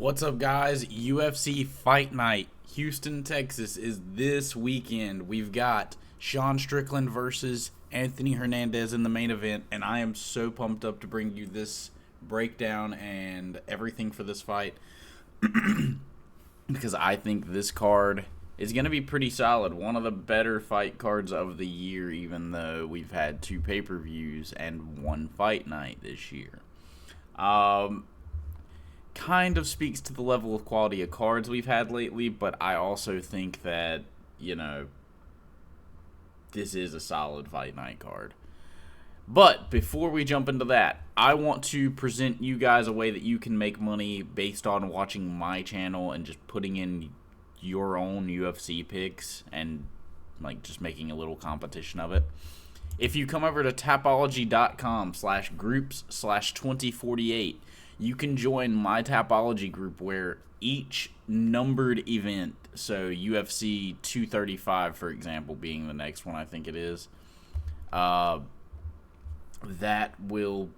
What's up, guys? UFC Fight Night, Houston, Texas is this weekend. We've got Sean Strickland versus Anthony Hernandez in the main event, and I am so pumped up to bring you this breakdown and everything for this fight because I think this card is going to be pretty solid. One of the better fight cards of the year, even though we've had 2 pay-per-views and 1 fight night this year. Kind of speaks to the level of quality of cards we've had lately, but I also think that, this is a solid fight night card. But before we jump into that, I want to present you guys a way that you can make money based on watching my channel and just putting in your own UFC picks and just making a little competition of it. If you come over to tapology.com/groups/2048, you can join my Tapology group where each numbered event, so UFC 235, for example, being the next one I think it is, that will,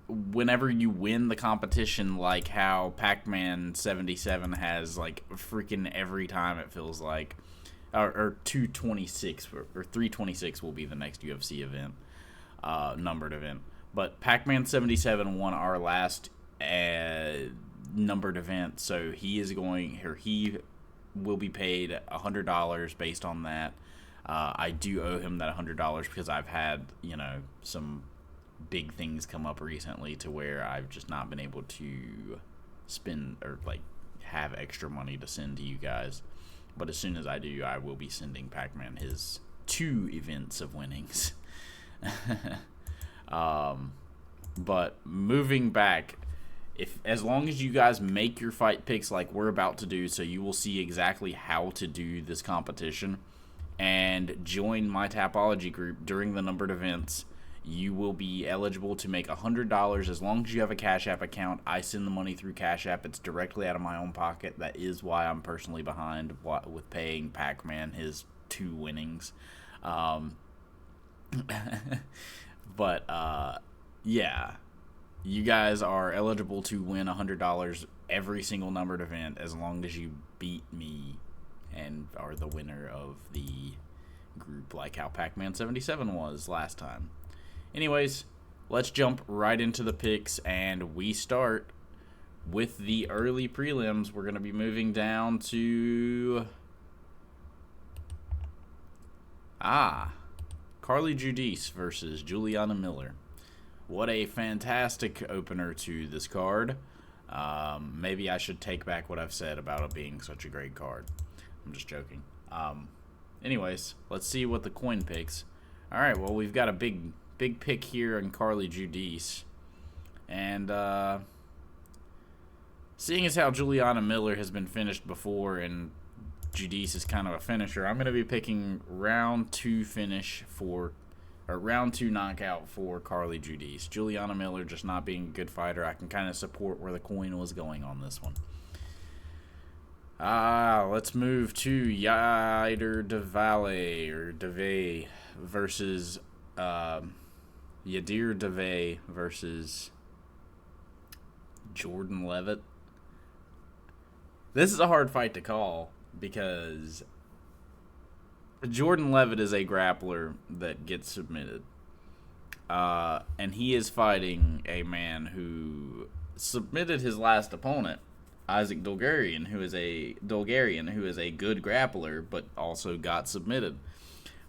whenever you win the competition, like how Pac-Man 77 has, freaking every time it feels like, or 226, or 326 will be the next UFC event, numbered event. But Pac-Man 77 won our last numbered event, so he will be paid $100 based on that. I do owe him that $100 because I've had, some big things come up recently to where I've just not been able to spend or have extra money to send to you guys. But as soon as I do, I will be sending Pac-Man his 2 events of winnings. But moving back, as long as you guys make your fight picks like we're about to do, so you will see exactly how to do this competition, and join my Tapology group during the numbered events, you will be eligible to make $100 as long as you have a CashApp account. I send the money through CashApp. It's directly out of my own pocket. That is why I'm personally behind with paying Pac-Man his 2 winnings. Yeah. You guys are eligible to win $100 every single numbered event as long as you beat me and are the winner of the group, like how Pac-Man 77 was last time. Anyways, let's jump right into the picks, and we start with the early prelims. We're going to be moving down to Carly Judice versus Juliana Miller. What a fantastic opener to this card. Maybe I should take back what I've said about it being such a great card. I'm just joking. Anyways, let's see what the coin picks. All right, well, we've got a big pick here on Carly Judice. And seeing as how Juliana Miller has been finished before and Judice is kind of a finisher, I'm going to be picking round 2 knockout for Carly Judice. Juliana Miller just not being a good fighter. I can kind of support where the coin was going on this one. Let's move to Yair Deve versus Yadir Deve versus Jordan Levitt. This is a hard fight to call because Jordan Levitt is a grappler that gets submitted. And he is fighting a man who submitted his last opponent, Isaac Dulgarian, who is a good grappler, but also got submitted.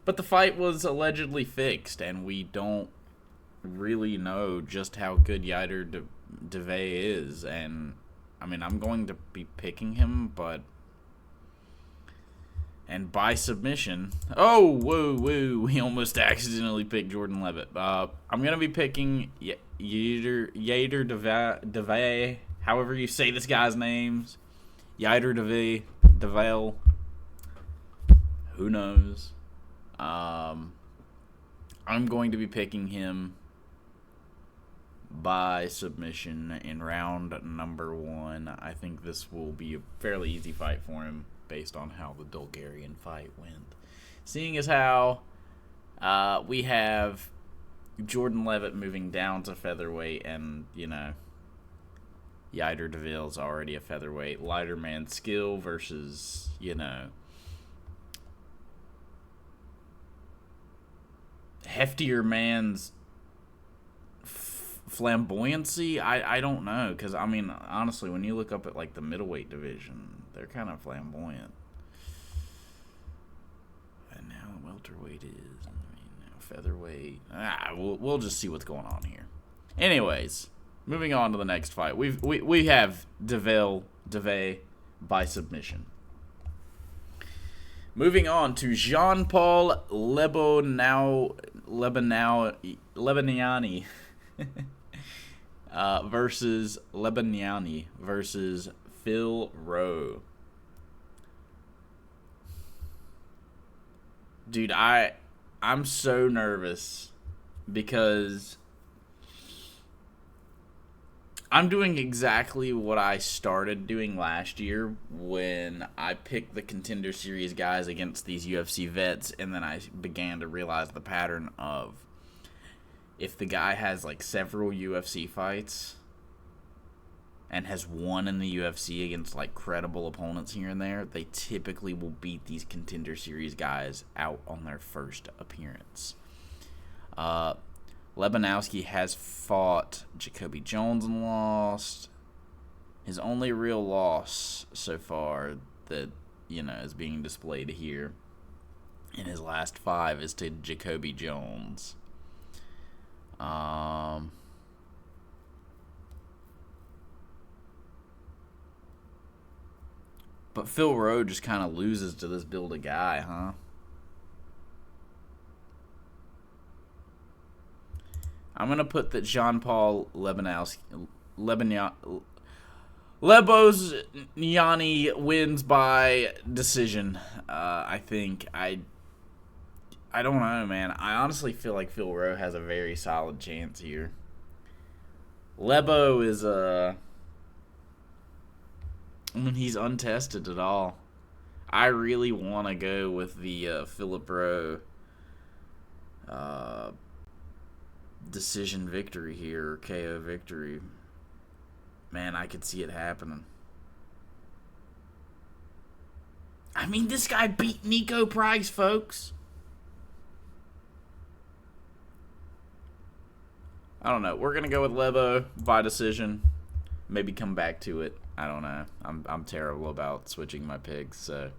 But the fight was allegedly fixed, and we don't really know just how good Yair Deve is. And, I'm going to be picking him, and by submission... Oh, whoa, we almost accidentally picked Jordan Levitt. I'm going to be picking Yair Deve, however you say this guy's names. Yair Deve. Who knows? I'm going to be picking him by submission in round number 1. I think this will be a fairly easy fight for him, based on how the Dulgarian fight went. Seeing as how we have Jordan Levitt moving down to featherweight, and, Yider DeVille's already a featherweight. Lighter man skill versus, heftier man's flamboyancy. I don't know, because I mean, honestly, when you look up at like the middleweight division, they're kind of flamboyant. And now welterweight is, now featherweight. We'll just see what's going on here. Anyways, moving on to the next fight. We have DeVille by submission. Moving on to Jean-Paul Lebaniani versus Lebaniani versus Phil Rowe. Dude, I'm so nervous because I'm doing exactly what I started doing last year when I picked the Contender Series guys against these UFC vets, and then I began to realize the pattern of if the guy has like several UFC fights and has won in the UFC against like credible opponents here and there, they typically will beat these Contender Series guys out on their first appearance. Lebanowski has fought Jacoby Jones and lost. His only real loss so far that, is being displayed here in his last 5 is to Jacoby Jones. But Phil Rowe just kind of loses to this build-a guy, huh? I'm going to put that Jean-Paul Lebosniani wins by decision. I think. I don't know, man. I honestly feel like Phil Rowe has a very solid chance here. Lebo is he's untested at all. I really want to go with the Philip Rowe decision victory here, or KO victory. Man, I could see it happening. I mean, this guy beat Nico Price, folks. I don't know. We're going to go with Lebo by decision. Maybe come back to it. I don't know. I'm terrible about switching my picks, so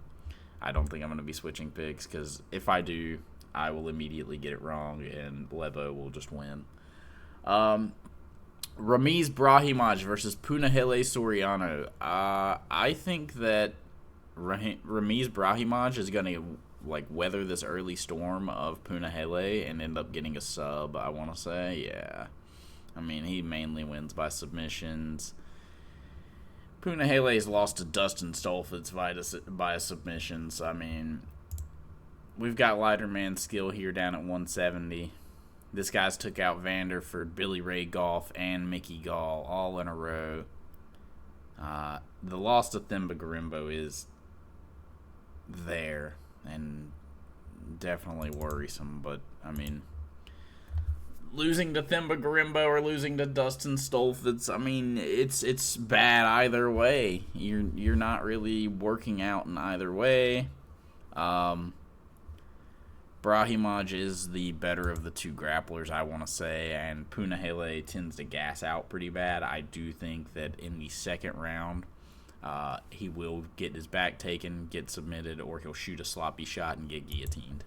I don't think I'm going to be switching picks, because if I do, I will immediately get it wrong, and Lebo will just win. Ramiz Brahimaj versus Punahele Soriano. I think that Ramiz Brahimaj is going to weather this early storm of Punahele and end up getting a sub, I want to say. Yeah. I mean, he mainly wins by submissions. Punahele's lost to Dustin Stolfitz by a submission. So, I mean, we've got lighter man skill here down at 170. This guy's took out Vanderford, Billy Ray Goff, and Mickey Gall all in a row. The loss to Themba Gorimbo is there and definitely worrisome. But, I mean, losing to Themba Gorimbo or losing to Dustin Stolfitz, I mean, it's bad either way. You're not really working out in either way. Brahimaj is the better of the two grapplers, I want to say, and Punahele tends to gas out pretty bad. I do think that in the second round, he will get his back taken, get submitted, or he'll shoot a sloppy shot and get guillotined.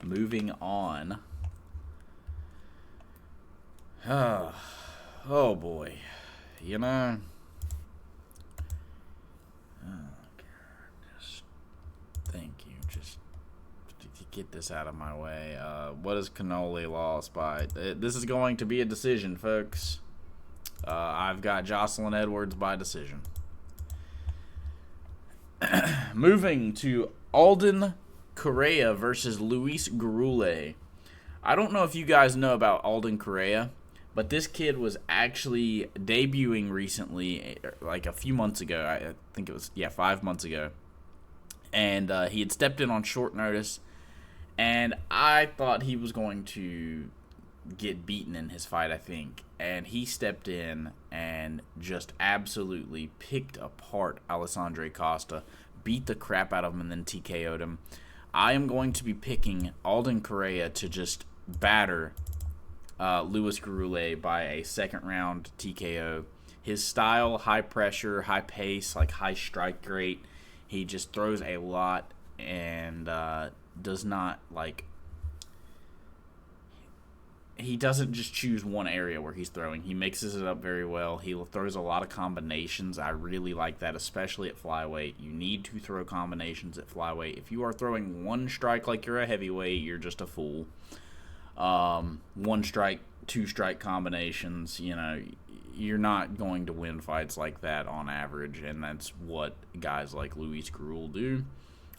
Moving on. Oh boy. Thank you. Just to get this out of my way. What is Cannoli lost by? This is going to be a decision, folks. I've got Jocelyn Edwards by decision. Moving to Alden Correa versus Luis Gurule. I don't know if you guys know about Alden Correa, but this kid was actually debuting recently, like a few months ago. I think it was, 5 months ago. And he had stepped in on short notice And I thought he was going to get beaten in his fight, I think. And he stepped in and just absolutely picked apart Alessandro Costa, beat the crap out of him, and then TKO'd him. I am going to be picking Alden Correa to just batter Luis Gurule by a second round TKO. His style, high pressure, high pace, like high strike rate. He just throws a lot and does not like. He doesn't just choose one area where he's throwing. He mixes it up very well. He throws a lot of combinations. I really like that, especially at flyweight. You need to throw combinations at flyweight. If you are throwing one strike like you're a heavyweight, you're just a fool. One strike, two strike combinations, you're not going to win fights like that on average, and that's what guys like Luis Gurule do.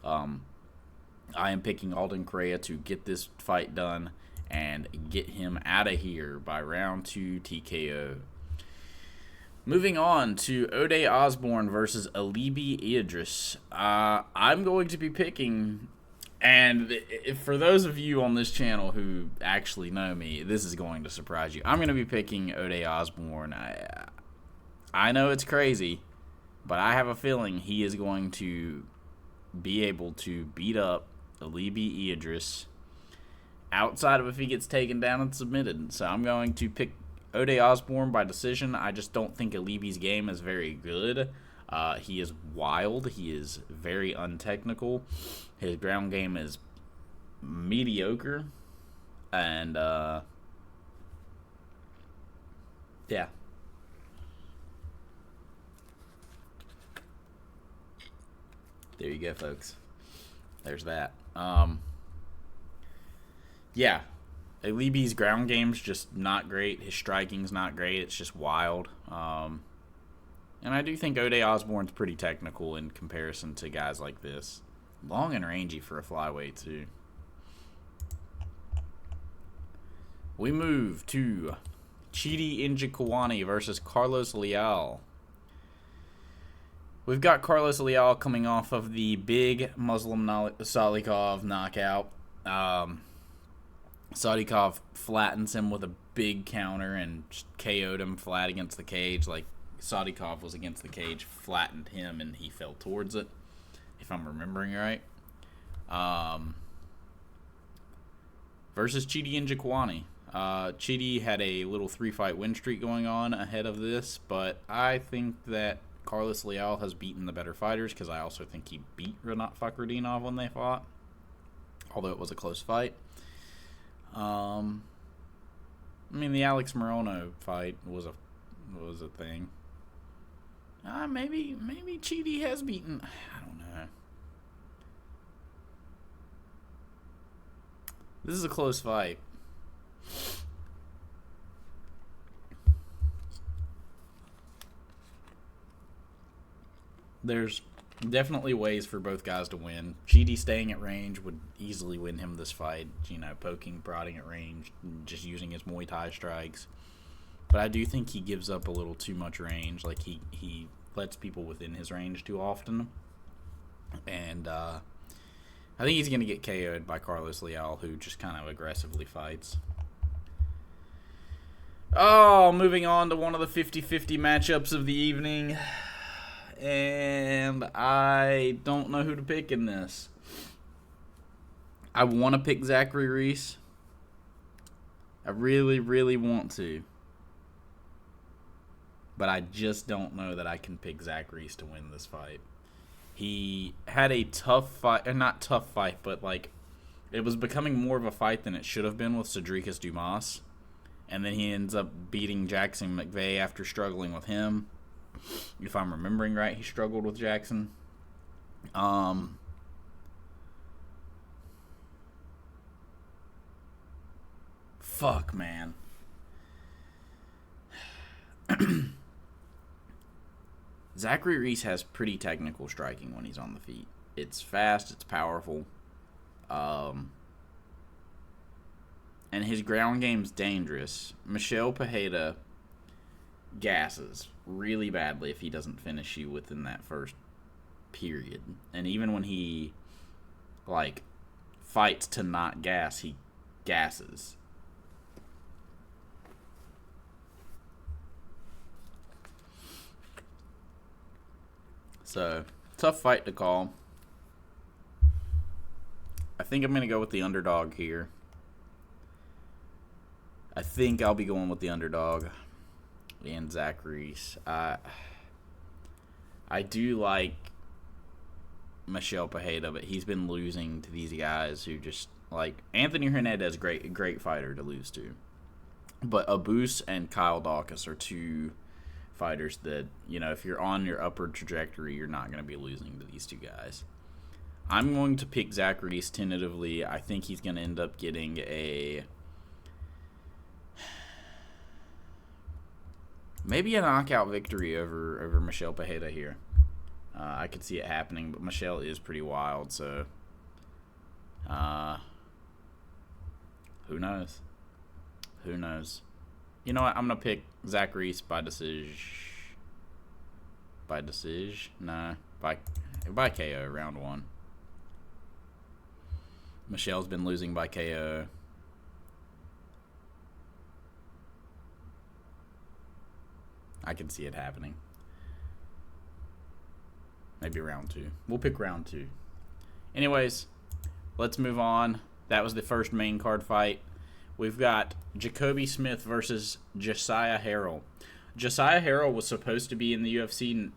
I am picking Alden Correa to get this fight done and get him out of here by round 2 TKO. Moving on to Ode Osborne versus Alibi Idris. I'm going to be picking, and for those of you on this channel who actually know me, this is going to surprise you. I'm going to be picking Ode Osborne. I know it's crazy, but I have a feeling he is going to be able to beat up Alibi Idris outside of if he gets taken down and submitted. So I'm going to pick Ode Osborne by decision. I just don't think Alibi's game is very good. He is wild. He is very untechnical. His ground game is mediocre. And, yeah. There you go, folks. There's that. Yeah, Alibi's ground game's just not great. His striking's not great. It's just wild. And I do think Ode Osborne's pretty technical in comparison to guys like this. Long and rangy for a flyweight, too. We move to Chidi Njokuani versus Carlos Leal. We've got Carlos Leal coming off of the big Muslim Salikov knockout. Salikov flattens him with a big counter and just KO'd him flat against the cage. Like, Salikov was against the cage, flattened him, and he fell towards it, if I'm remembering right. Versus Chidi Njokuani. Chidi had a little 3-fight win streak going on ahead of this, but I think that Carlos Leal has beaten the better fighters because I also think he beat Renat Fakhretdinov when they fought, although it was a close fight. I mean, the Alex Morono fight was a thing. Maybe Chidi has beaten. I don't know. This is a close fight. There's definitely ways for both guys to win. Chidi staying at range would easily win him this fight. Poking, prodding at range, just using his Muay Thai strikes. But I do think he gives up a little too much range. Like, he lets people within his range too often. And I think he's going to get KO'd by Carlos Leal, who just kind of aggressively fights. Oh, moving on to one of the 50-50 matchups of the evening. And I don't know who to pick in this. I want to pick Zachary Reese. I really, really want to. But I just don't know that I can pick Zach Reese to win this fight. He had a tough fight, or not tough fight, but like it was becoming more of a fight than it should have been with Cedricus Dumas. And then he ends up beating Jackson McVeigh after struggling with him. If I'm remembering right, he struggled with Jackson. Fuck, man. Zachary Reese has pretty technical striking when he's on the feet. It's fast, it's powerful. And his ground game's dangerous. Michel Pereira gasses really badly if he doesn't finish you within that first period. And even when he, fights to not gas, he gasses. So, tough fight to call. I think I'm going to go with the underdog here. I think I'll be going with the underdog and Zach Reese. I do like Michel Pereira, but he's been losing to these guys who just, like, Anthony Hernandez, great fighter to lose to. But Abus and Kyle Dawkins are two fighters that, you know, if you're on your upward trajectory, you're not going to be losing to these two guys. I'm going to pick Zach Reese tentatively. I think he's going to end up getting maybe a knockout victory over Michel Pereira here. I could see it happening, but Michel is pretty wild, so who knows? Who knows? You know what? I'm going to pick Zach Reese by decision. By decision? No. By KO, round 1. Michel's been losing by KO. I can see it happening. Maybe round 2. We'll pick round 2. Anyways, let's move on. That was the first main card fight. We've got Jacoby Smith versus Josiah Harrell. Josiah Harrell was supposed to be in the UFC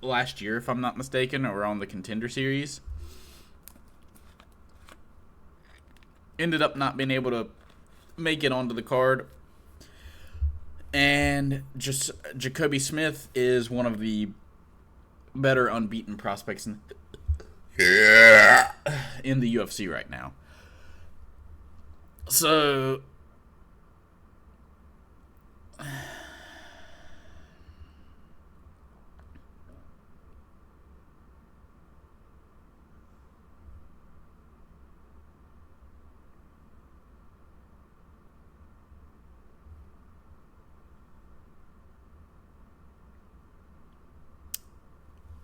last year, if I'm not mistaken, or on the Contender Series. Ended up not being able to make it onto the card. And just Jacoby Smith is one of the better unbeaten prospects in the UFC right now. So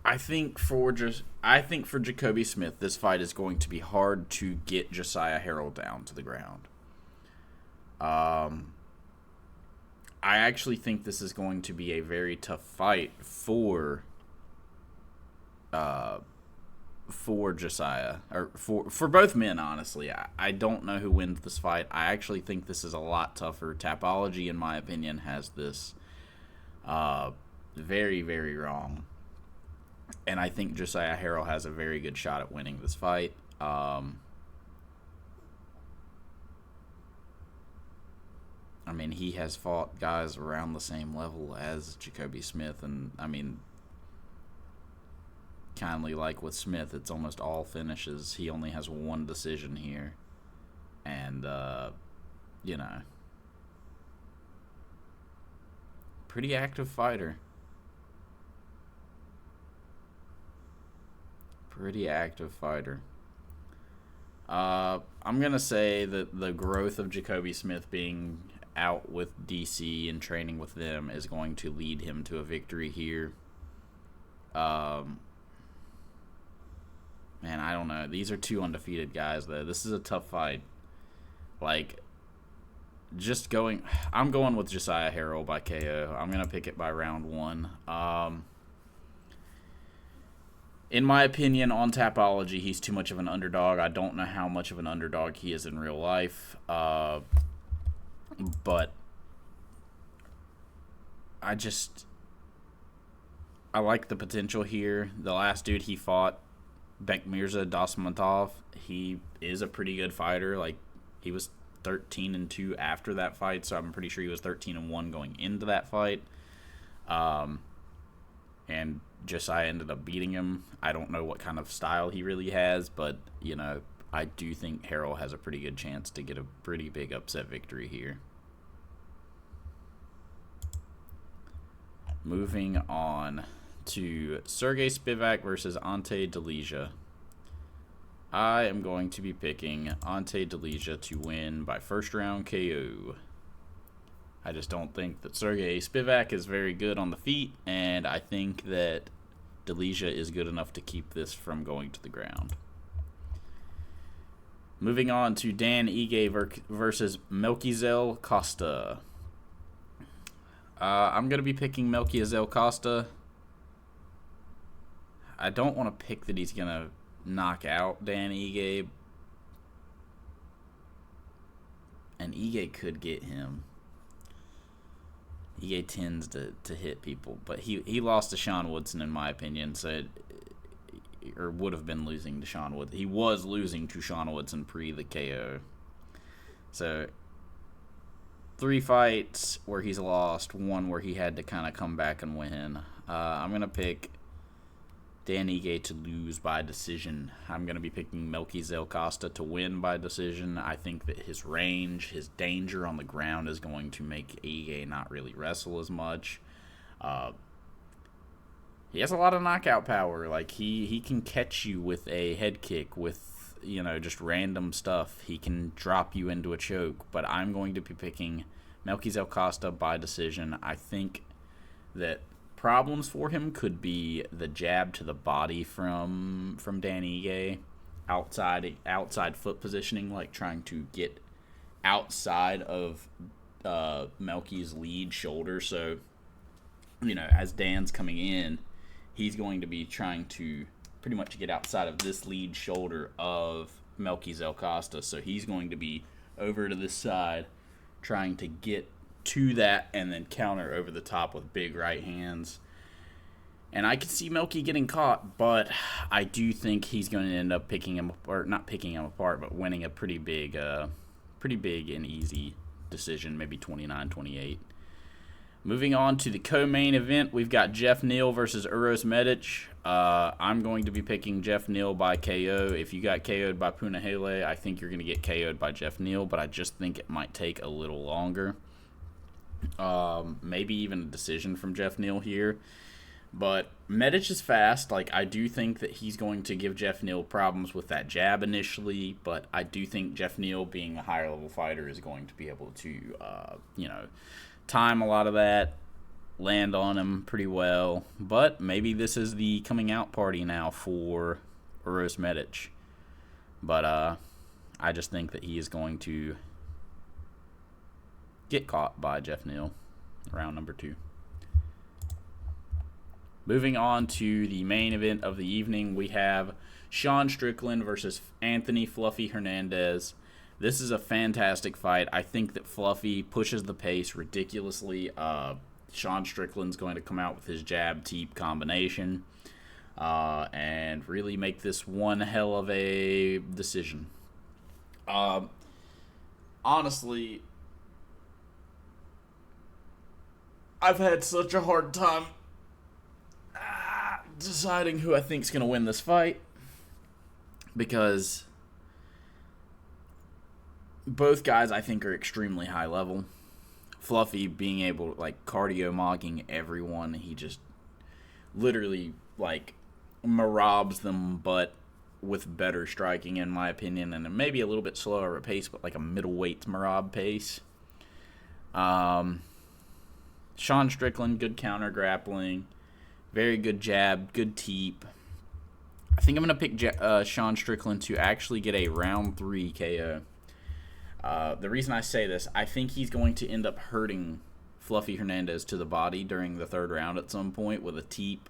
I think for Jacoby Smith, this fight is going to be hard to get Josiah Harrell down to the ground. I actually think this is going to be a very tough fight for Josiah, or for both men, honestly. I don't know who wins this fight. I actually think this is a lot tougher. Tapology, in my opinion, has this very, very wrong. And I think Josiah Harrell has a very good shot at winning this fight. I mean, he has fought guys around the same level as Jacoby Smith. And, I mean, kindly like with Smith, it's almost all finishes. He only has one decision here. And, you know, pretty active fighter. Pretty active fighter. I'm going to say that the growth of Jacoby Smith being out with DC and training with them is going to lead him to a victory here. Man, I don't know. These are two undefeated guys, though. This is a tough fight. Like, I'm going with Josiah Harrell by KO. I'm going to pick it by round 1. In my opinion, on Tapology, he's too much of an underdog. I don't know how much of an underdog he is in real life. But I like the potential here. The last dude he fought, Bekmirza Dosmatov, he is a pretty good fighter. Like, he was 13-2 after that fight, so I'm pretty sure he was 13-1 going into that fight. And Josiah ended up beating him. I don't know what kind of style he really has, but, you know, I do think Harrell has a pretty good chance to get a pretty big upset victory here. Moving on to Sergey Spivak versus Ante Delija. I am going to be picking Ante Delija to win by first round KO. I just don't think that Sergey Spivak is very good on the feet, and I think that Delija is good enough to keep this from going to the ground. Moving on to Dan Ige versus Melquizel Costa. I'm going to be picking Melquizel Costa. I don't want to pick that he's going to knock out Dan Ige. And Ige could get him. Ige tends to hit people. But he lost to Sean Woodson, in my opinion. So or would have been losing to Sean Woodson. He was losing to Sean Woodson pre the KO. So 3 fights where he's lost, 1 where he had to kind of come back and win. I'm going to pick Dan Ige to lose by decision. I'm going to be picking Melquizel Costa to win by decision. I think that his range, his danger on the ground is going to make Ige not really wrestle as much. He has a lot of knockout power. Like, he can catch you with a head kick, with, just random stuff. He can drop you into a choke. But I'm going to be picking Melquizel Costa by decision. I think that problems for him could be the jab to the body from Dan Ige, outside foot positioning, like trying to get outside of Melky's lead shoulder. So, as Dan's coming in, he's going to be trying to pretty much get outside of this lead shoulder of Melquizel Costa. So he's going to be over to this side trying to get to that and then counter over the top with big right hands. And I could see Melky getting caught, but I do think he's going to end up not picking him apart, but winning a pretty big and easy decision, maybe 29-28. Moving on to the co-main event, we've got Jeff Neal versus Uros Medic. I'm going to be picking Jeff Neal by KO. If you got KO'd by Punahele, I think you're going to get KO'd by Jeff Neal, but I just think it might take a little longer. Maybe even a decision from Jeff Neal here. But Medic is fast. Like, I do think that he's going to give Jeff Neal problems with that jab initially, but I do think Jeff Neal, being a higher level fighter, is going to be able to, time a lot of that, land on him pretty well. But maybe this is the coming out party now for Uros Medic. But I just think that he is going to get caught by Jeff Neal, round number 2. Moving on to the main event of the evening, we have Sean Strickland versus Anthony Fluffy Hernandez. This is a fantastic fight. I think that Fluffy pushes the pace ridiculously. Sean Strickland's going to come out with his jab-teep combination and really make this one hell of a decision. Honestly, I've had such a hard time deciding who I think is going to win this fight, because both guys I think are extremely high level. Fluffy being able to, cardio mogging everyone. He just literally, marabs them, but with better striking, in my opinion, and maybe a little bit slower at pace, but a middleweight marab pace. Sean Strickland, good counter grappling, very good jab, good teep. I think I'm going to pick Sean Strickland to actually get a round 3 KO. The reason I say this, I think he's going to end up hurting Fluffy Hernandez to the body during the 3rd round at some point with a teep.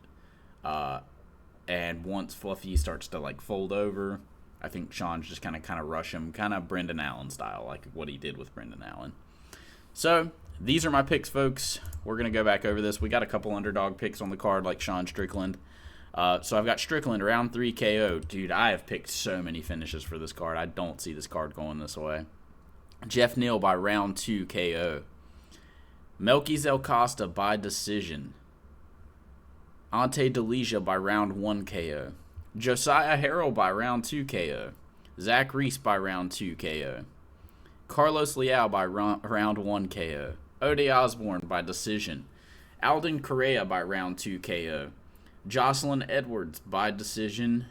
And once Fluffy starts to fold over, I think Sean's just kind of rush him, kind of Brendan Allen style, like what he did with Brendan Allen. So these are my picks, folks. We're going to go back over this. We got a couple underdog picks on the card, like Sean Strickland. So I've got Strickland, round 3 KO. Dude, I have picked so many finishes for this card. I don't see this card going this way. Jeff Neal by round 2 KO. Melquizel Costa by decision. Ante Delija by round 1 KO. Josiah Harrell by round 2 KO. Zach Reese by round 2 KO. Carlos Leal by round 1 KO. Ode Osborne by decision. Alden Correa by round 2 KO. Jocelyn Edwards by decision.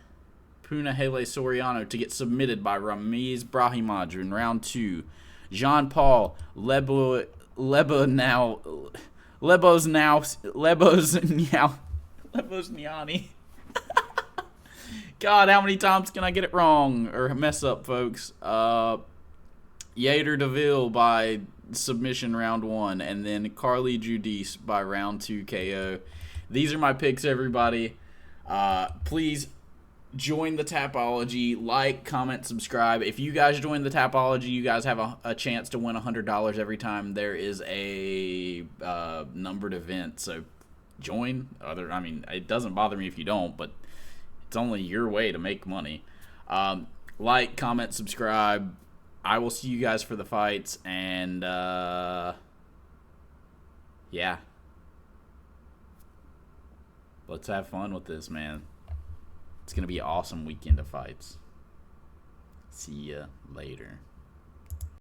Punahele Soriano to get submitted by Ramiz Brahimaj in round 2. Jean-Paul Lebosniani God, how many times can I get it wrong or mess up, folks? Yater DeVille by submission round 1, and then Carly Judice by round 2 KO. These are my picks, everybody. Please join the Tapology. Like, comment, subscribe. If you guys join the Tapology, you guys have a chance to win $100 every time there is a numbered event. So join. It doesn't bother me if you don't, but it's only your way to make money. Like, comment, subscribe. I will see you guys for the fights, and yeah. Let's have fun with this, man. It's going to be an awesome weekend of fights. See ya later.